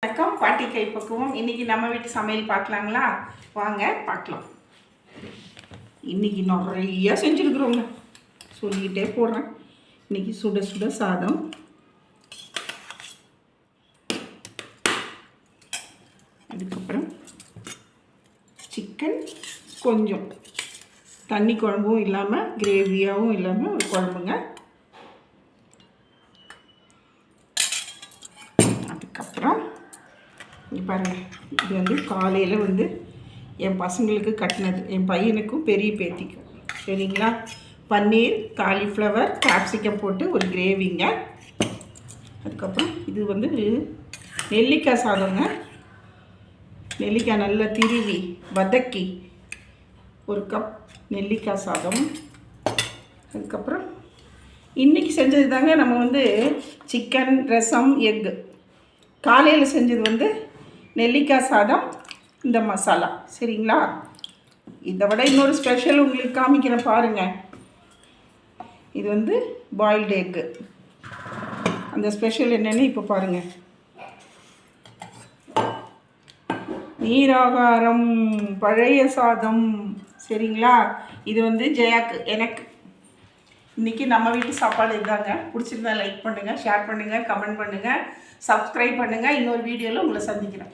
வணக்கம், பாட்டி கைப்பக்குவம். இன்றைக்கி நம்ம வீட்டு சமையல் பார்க்கலாங்களா? வாங்க பார்க்கலாம். இன்றைக்கி நிறையா செஞ்சுருக்குறோங்க, சொல்லிக்கிட்டே போடுறேன். இன்றைக்கி சுட சுட சாதம், அதுக்கப்புறம் சிக்கன், கொஞ்சம் தண்ணி குழம்பும் இல்லாமல் கிரேவியாகவும் இல்லாமல் ஒரு குழம்புங்க. அதுக்கப்புறம் இங்கே பாருங்கள், இது வந்து காலையில் என் பசங்களுக்கு கட்டினது, என் பையனுக்கும் பெரிய பேத்திக்கும். சரிங்களா? பன்னீர், காலிஃப்ளவர், கேப்சிகம் போட்டு ஒரு கிரேவிங்க. அதுக்கப்புறம் இது நெல்லிக்காய் சாதங்க. நெல்லிக்காய் நல்லா திருவி வதக்கி ஒரு கப் நெல்லிக்காய் சாதம். அதுக்கப்புறம் இன்றைக்கி செஞ்சது தாங்க நம்ம சிக்கன், ரசம், எக்கு. காலையில் செஞ்சது நெல்லிக்காய் சாதம், இந்த மசாலா. சரிங்களா? இதை விட இன்னொரு ஸ்பெஷல் உங்களுக்கு காமிக்கிறேன் பாருங்கள். இது பாயில்டு எக்கு. அந்த ஸ்பெஷல் என்னென்னு இப்போ பாருங்கள். நீராகாரம், பழைய சாதம். சரிங்களா? இது ஜெயாக்கு, எனக்கு. இன்றைக்கி நம்ம வீட்டு சாப்பாடு இதுதாங்க. பிடிச்சிருந்தா லைக் பண்ணுங்கள், ஷேர் பண்ணுங்கள், கமெண்ட் பண்ணுங்கள், சப்ஸ்கிரைப் பண்ணுங்கள். இன்னொரு வீடியோவில் உங்களை சந்திக்கிறேன்.